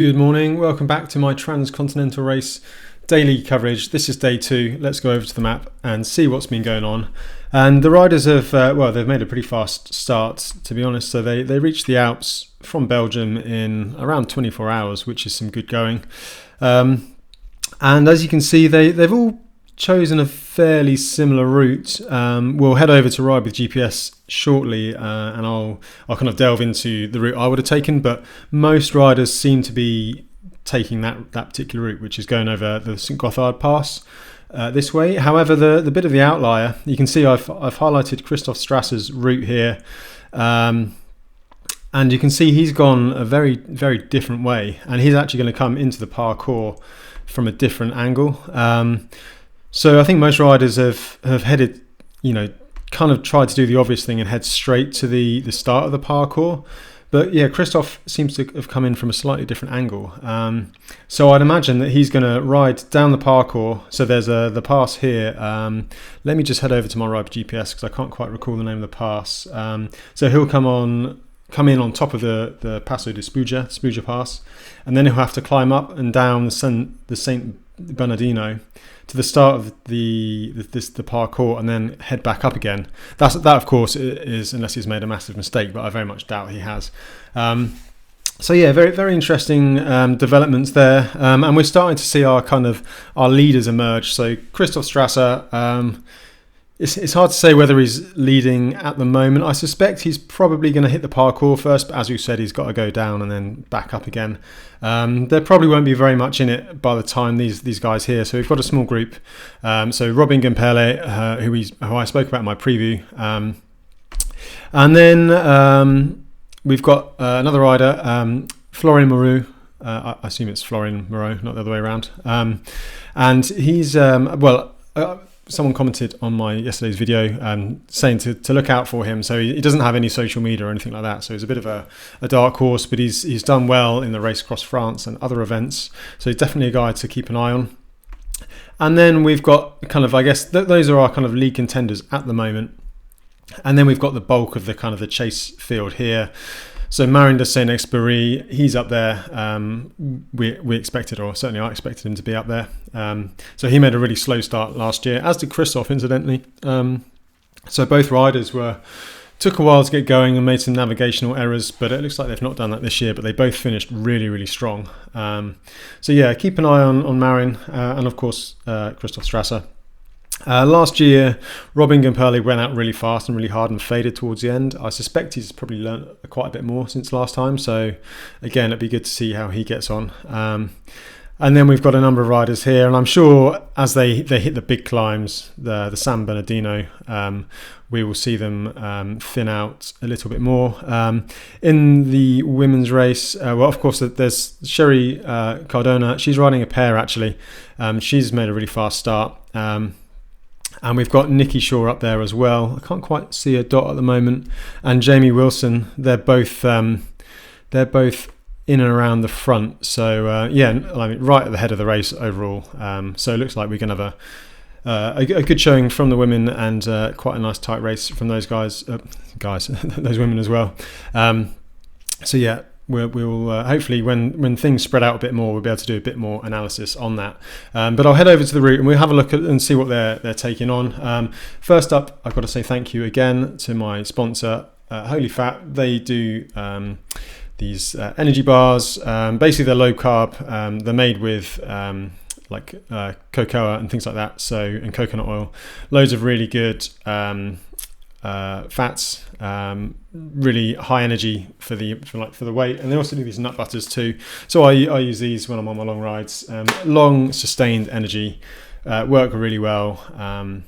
Good morning, welcome back to my Transcontinental Race daily coverage. This is day 2. Let's go over to the map and see what's been going on. And the riders have, they've made a pretty fast start, to be honest. So they reached the Alps from Belgium in around 24 hours, which is some good going. And as you can see, they've all chosen a fairly similar route. We'll head over to Ride with GPS shortly, and I'll kind of delve into the route I would have taken, but most riders seem to be taking that particular route, which is going over the St Gothard Pass this way. However, the bit of the outlier, you can see I've highlighted Christof Strasser's route here, and you can see he's gone a very, very different way, and he's actually going to come into the parcours from a different angle. So I think most riders have headed, kind of tried to do the obvious thing and head straight to the start of the parcours. But yeah, Christof seems to have come in from a slightly different angle. So I'd imagine that he's going to ride down the parcours. So there's the pass here. Let me just head over to my Ride GPS because I can't quite recall the name of the pass. So he'll come in on top of the Passo di Spugia Pass, and then he'll have to climb up and down the Saint Bernardino to the start of the parcours, and then head back up again. That of course is, unless he's made a massive mistake, but I very much doubt he has. So yeah, very, very interesting developments there, and we're starting to see our leaders emerge. So Christof Strasser, it's hard to say whether he's leading at the moment. I suspect he's probably going to hit the parcours first, but as we said, he's got to go down and then back up again. There probably won't be very much in it by the time these guys here. So we've got a small group. So Robin Gempele, who I spoke about in my preview, and then we've got another rider, Florin Moreau. I assume it's Florin Moreau, not the other way around. And he's someone commented on my yesterday's video saying to look out for him. So he doesn't have any social media or anything like that. So he's a bit of a dark horse, but he's done well in the Race Across France and other events. So he's definitely a guy to keep an eye on. And then we've got those are our kind of league contenders at the moment. And then we've got the bulk of the chase field here. So Marin de Saint-Exupéry, he's up there. We expected, or certainly I expected him to be up there. So he made a really slow start last year, as did Christof, incidentally. So both riders took a while to get going and made some navigational errors, but it looks like they've not done that this year, but they both finished really, really strong. So yeah, keep an eye on Marin and of course Christof Strasser. Last year, Robin Gempele went out really fast and really hard and faded towards the end. I suspect he's probably learnt quite a bit more since last time. So again, it'd be good to see how he gets on. And then we've got a number of riders here, and I'm sure as they hit the big climbs, the San Bernardino, we will see them thin out a little bit more. In the women's race, of course, there's Sherry Cardona. She's riding a pair, actually. She's made a really fast start. And we've got Nikki Shaw up there as well. I can't quite see a dot at the moment. And Jamie Wilson, they're both in and around the front. So right at the head of the race overall. So it looks like we can have a good showing from the women, and quite a nice tight race from those guys, those women as well. So yeah. We'll hopefully, when things spread out a bit more, we'll be able to do a bit more analysis on that. But I'll head over to the route and we'll have a look at and see what they're taking on. First up, I've got to say thank you again to my sponsor, Holy Fat. They do these energy bars. Basically, they're low carb. They're made with cocoa and things like that. And coconut oil. Loads of really good fats, really high energy for the weight, and they also do these nut butters too. So I use these when I'm on my long rides. Long sustained energy, work really well.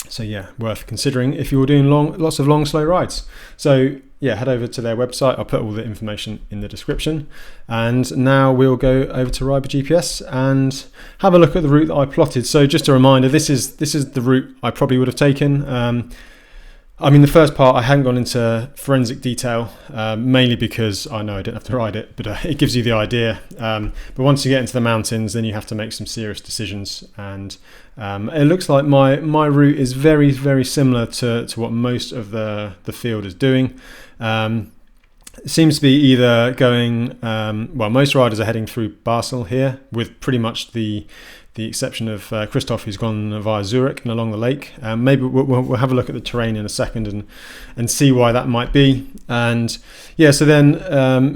So yeah, worth considering if you're doing lots of long slow rides. So yeah, head over to their website. I'll put all the information in the description. And now we'll go over to Ride with GPS and have a look at the route that I plotted. So just a reminder, this is the route I probably would have taken. The first part I hadn't gone into forensic detail, mainly because I know I didn't have to ride it, but it gives you the idea. But once you get into the mountains, then you have to make some serious decisions. And it looks like my route is very, very similar to what most of the field is doing. It seems to be either going, well, most riders are heading through Basel here, with pretty much the exception of Christof, who's gone via Zurich and along the lake. Maybe we'll have a look at the terrain in a second and see why that might be. And yeah, so then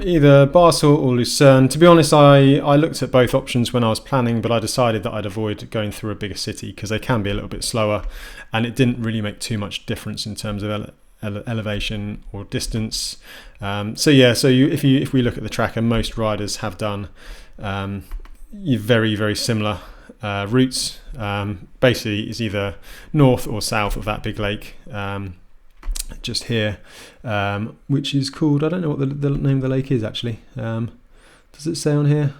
either Basel or Lucerne. To be honest, I looked at both options when I was planning, but I decided that I'd avoid going through a bigger city because they can be a little bit slower, and it didn't really make too much difference in terms of elevation or distance. So if we look at the tracker, most riders have done very, very similar routes. Basically it's either north or south of that big lake just here, which is called, I don't know what the name of the lake is actually. Does it say on here?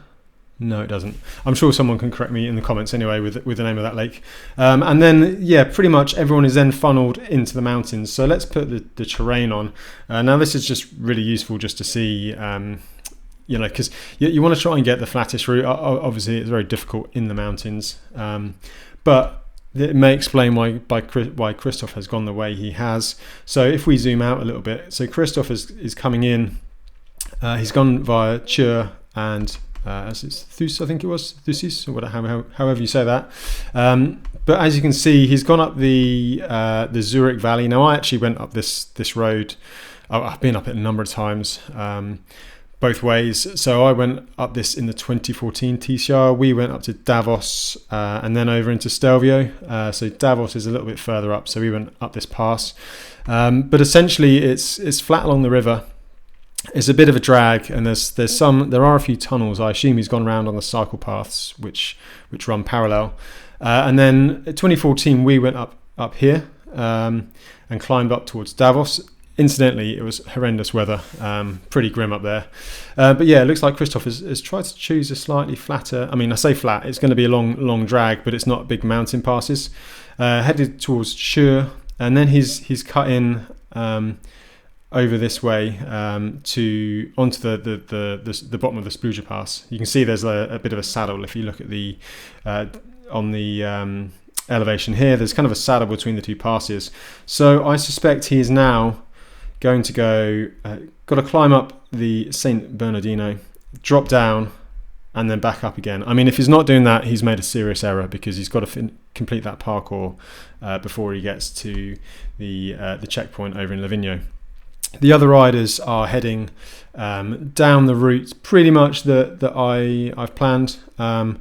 No, it doesn't. I'm sure someone can correct me in the comments anyway with the name of that lake. And then, yeah, pretty much everyone is then funneled into the mountains. So let's put the terrain on. Now, this is just really useful just to see, because you want to try and get the flattest route. Obviously, it's very difficult in the mountains. But it may explain why Christof has gone the way he has. So if we zoom out a little bit, so Christof is coming in. He's gone via Chur and as it's Thus, I think it was Thusis, or however you say that. But as you can see, he's gone up the Zurich Valley. Now I actually went up this road. I've been up it a number of times, both ways. So I went up this in the 2014 TCR. We went up to Davos and then over into Stelvio. So Davos is a little bit further up. So we went up this pass. But essentially, it's flat along the river. It's a bit of a drag, and there are a few tunnels. I assume he's gone around on the cycle paths which run parallel. And then in 2014 we went up here and climbed up towards Davos. Incidentally, it was horrendous weather, pretty grim up there. But yeah, it looks like Christof has tried to choose a slightly flatter. I mean, I say flat. It's going to be a long drag, but it's not big mountain passes. Headed towards Chur, and then he's cut in. Over this way onto the bottom of the Spluga Pass. You can see there's a bit of a saddle. If you look at the on the elevation here, there's kind of a saddle between the two passes. So I suspect he is now going to got to climb up the Saint Bernardino, drop down, and then back up again. I mean, if he's not doing that, he's made a serious error, because he's got to complete that parcours before he gets to the checkpoint over in Livigno. The other riders are heading down the route pretty much that I've planned, and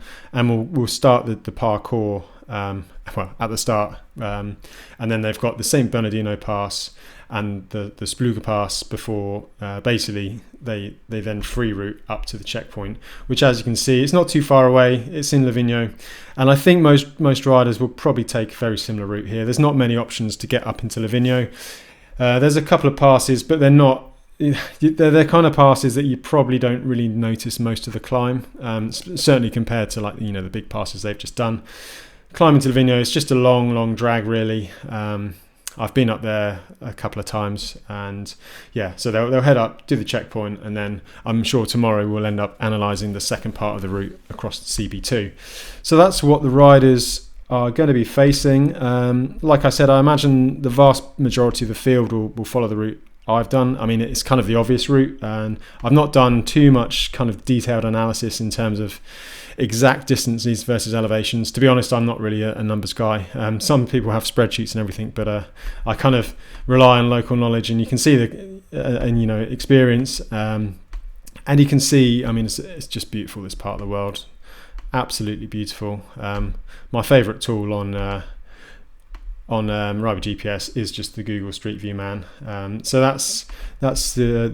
we'll start the parcours at the start, and then they've got the Saint Bernardino Pass and the Spluga Pass before basically they then free route up to the checkpoint, which, as you can see, it's not too far away. It's in Livigno, and I think most riders will probably take a very similar route here. There's not many options to get up into Livigno. There's a couple of passes, but they're not. They're kind of passes that you probably don't really notice most of the climb. Certainly compared to the big passes they've just done. Climbing to Livigno is just a long drag, really. I've been up there a couple of times, and yeah, so they'll head up, do the checkpoint, and then I'm sure tomorrow we'll end up analysing the second part of the route across CB2. So that's what the riders are going to be facing. Like I said, I imagine the vast majority of the field will follow the route I've done. I mean, it's kind of the obvious route, and I've not done too much kind of detailed analysis in terms of exact distances versus elevations. To be honest, I'm not really a numbers guy. Some people have spreadsheets and everything, but I kind of rely on local knowledge, and you can see experience, and you can see, I mean, it's just beautiful, this part of the world. Absolutely beautiful. My favourite tool on Rider GPS is just the Google Street View, man. So that's the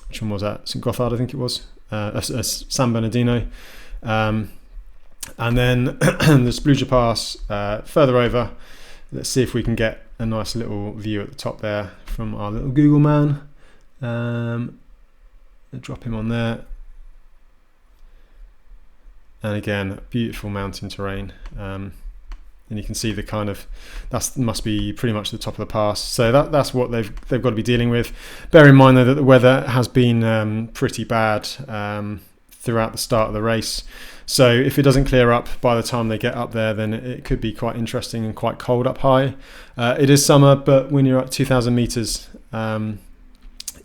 which one was that? St Gothard, I think it was. San Bernardino, and then the Spluga Pass further over. Let's see if we can get a nice little view at the top there from our little Google man. Drop him on there. And again, beautiful mountain terrain, and you can see the kind of, that must be pretty much the top of the pass. So that's what they've got to be dealing with. Bear in mind though that the weather has been pretty bad throughout the start of the race. So if it doesn't clear up by the time they get up there, then it could be quite interesting and quite cold up high. It is summer, but when you're at 2,000 meters,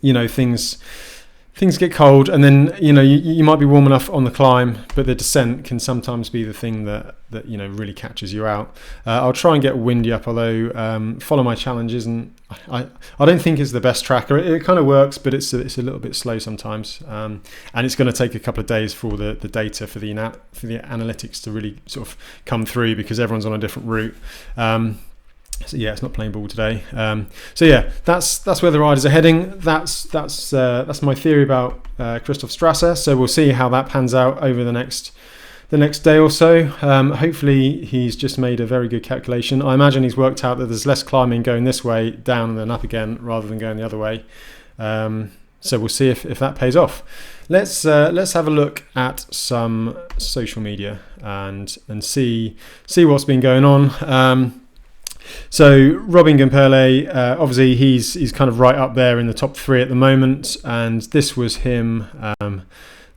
things get cold, and then you might be warm enough on the climb, but the descent can sometimes be the thing that really catches you out. I'll try and get windy up, although follow my challenges, and I don't think it's the best tracker. It kind of works, but it's a little bit slow sometimes, and it's going to take a couple of days for all the data for the analytics to really sort of come through, because everyone's on a different route. So yeah, it's not playing ball today. So yeah, that's where the riders are heading. That's my theory about Christof Strasser. So we'll see how that pans out over the next day or so. Hopefully he's just made a very good calculation. I imagine he's worked out that there's less climbing going this way down and then up again rather than going the other way. So we'll see if that pays off. Let's have a look at some social media and see what's been going on. So Robin Gemperle, obviously he's kind of right up there in the top 3 at the moment, and this was him,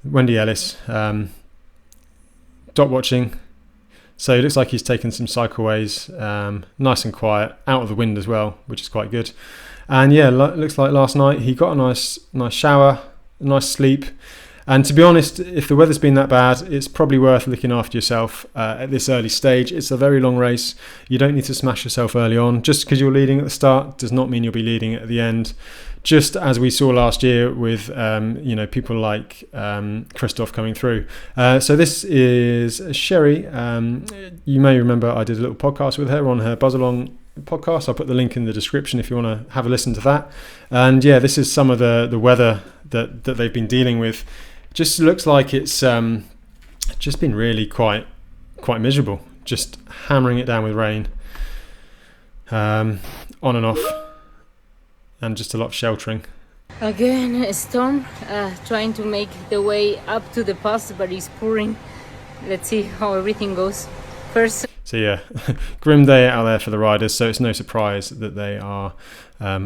Wendy Ellis, dot watching. So it looks like he's taken some cycleways, nice and quiet, out of the wind as well, which is quite good. And yeah, looks like last night he got a nice shower, a nice sleep. And to be honest, if the weather's been that bad, it's probably worth looking after yourself at this early stage. It's a very long race. You don't need to smash yourself early on. Just because you're leading at the start does not mean you'll be leading at the end. Just as we saw last year with people like Kristof coming through. So this is Sherry. You may remember I did a little podcast with her on her Buzz Along podcast. I'll put the link in the description if you want to have a listen to that. And yeah, this is some of the weather that they've been dealing with. Just looks like it's just been really quite miserable. Just hammering it down with rain, on and off, and just a lot of sheltering. Again, a storm, trying to make the way up to the pass, but it's pouring. Let's see how everything goes. First. So yeah, grim day out there for the riders, so it's no surprise that they are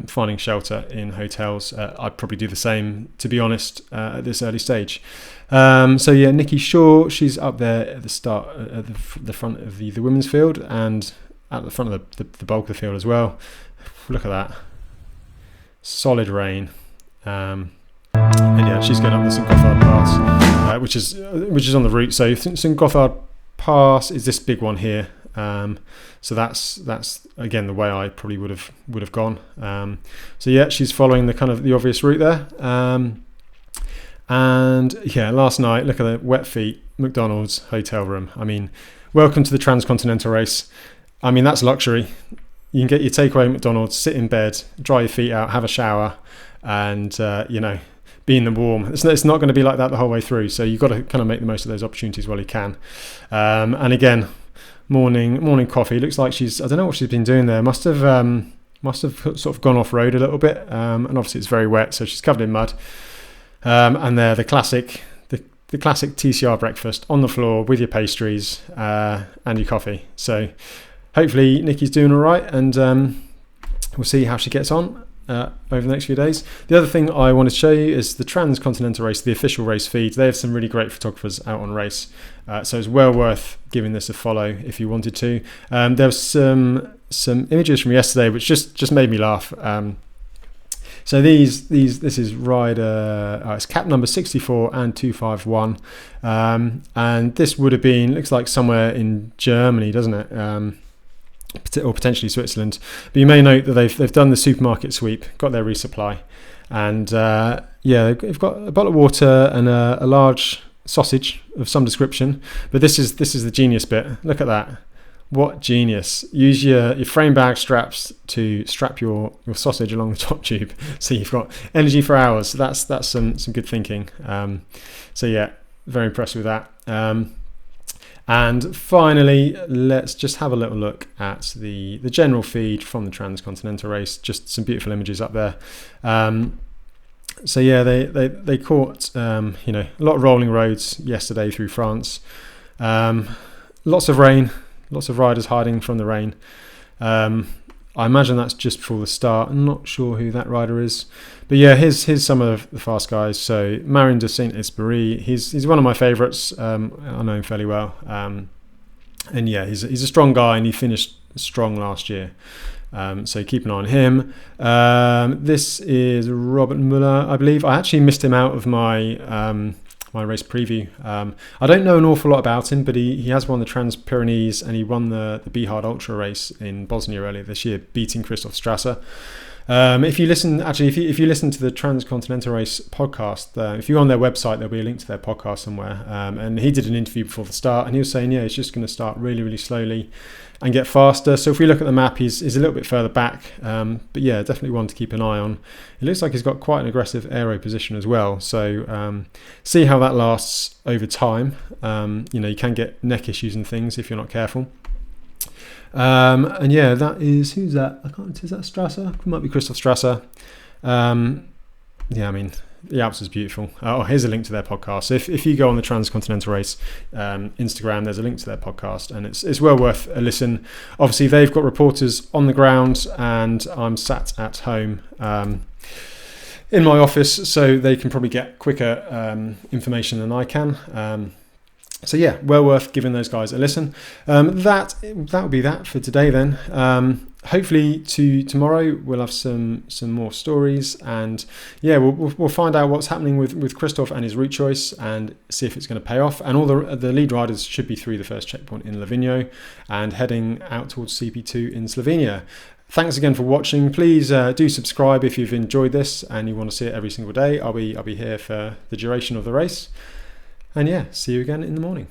finding shelter in hotels. I'd probably do the same, to be honest, at this early stage. So yeah, Nikki Shaw, she's up there at the start, at the front of the women's field, and at the front of the bulk of the field as well. Look at that. Solid rain. And yeah, she's going up the St Gothard Pass, which is on the route. So St Gothard Pass is this big one here. So that's again the way I probably would have gone. So yeah, she's following the obvious route there. And yeah, last night, look at the wet feet, McDonald's hotel room. I mean, welcome to the Transcontinental Race. I mean, that's luxury. You can get your takeaway at McDonald's, sit in bed, dry your feet out, have a shower, and be in the warm. It's not going to be like that the whole way through. So you've got to kind of make the most of those opportunities while you can. And again, morning coffee. Looks like I don't know what she's been doing there. Must have sort of gone off road a little bit. And obviously it's very wet, so she's covered in mud. And there, the classic TCR breakfast on the floor with your pastries and your coffee. So hopefully Nikki's doing all right, and we'll see how she gets on over the next few days. The other thing I want to show you is the Transcontinental Race, the official race feed. They have some really great photographers out on race, so it's well worth giving this a follow if you wanted to. There was some images from yesterday which just made me laugh. So this is rider, it's cap number 64 and 251, and this would have been, looks like somewhere in Germany, doesn't it? Or potentially Switzerland. But you may note that they've done the supermarket sweep, got their resupply, and yeah, they've got a bottle of water and a large sausage of some description. But this is the genius bit. Look at that. What genius. Use your frame bag straps to strap your sausage along the top tube, so you've got energy for hours. So that's some good thinking. So yeah, very impressed with that. And finally, let's just have a little look at the general feed from the Transcontinental Race. Just some beautiful images up there. So yeah, they caught a lot of rolling roads yesterday through France. Lots of rain. Lots of riders hiding from the rain. I imagine that's just before the start. I'm not sure who that rider is. But yeah, here's some of the fast guys. So Marin de Saint-Esprit, he's one of my favourites. I know him fairly well. And yeah, he's a strong guy, and he finished strong last year. So keep an eye on him. This is Robert Muller, I believe. I actually missed him out of my my race preview. I don't know an awful lot about him, but he has won the Trans-Pyrenees, and he won the Be Hard Ultra race in Bosnia earlier this year, beating Christof Strasser. If you listen to the Transcontinental Race podcast, if you're on their website, there'll be a link to their podcast somewhere. And he did an interview before the start, and he was saying, he's just going to start really, really slowly and get faster. So if we look at the map, he's a little bit further back, but yeah, definitely one to keep an eye on. It looks like he's got quite an aggressive aero position as well. So see how that lasts over time. You can get neck issues and things if you're not careful. And yeah, that is, who's that? Is that Strasser? It might be Christof Strasser. Yeah, I mean, the Alps is beautiful. Here's a link to their podcast. So if you go on the Transcontinental Race Instagram, there's a link to their podcast, and it's well worth a listen. Obviously, they've got reporters on the ground, and I'm sat at home in my office, so they can probably get quicker information than I can. So yeah, well worth giving those guys a listen. That would be that for today then. Hopefully tomorrow we'll have some more stories, and yeah, we'll find out what's happening with Kristof and his route choice, and see if it's going to pay off. And all the lead riders should be through the first checkpoint in Livigno and heading out towards CP2 in Slovenia. Thanks again for watching. Please do subscribe if you've enjoyed this and you want to see it every single day. I'll be here for the duration of the race. And yeah, see you again in the morning.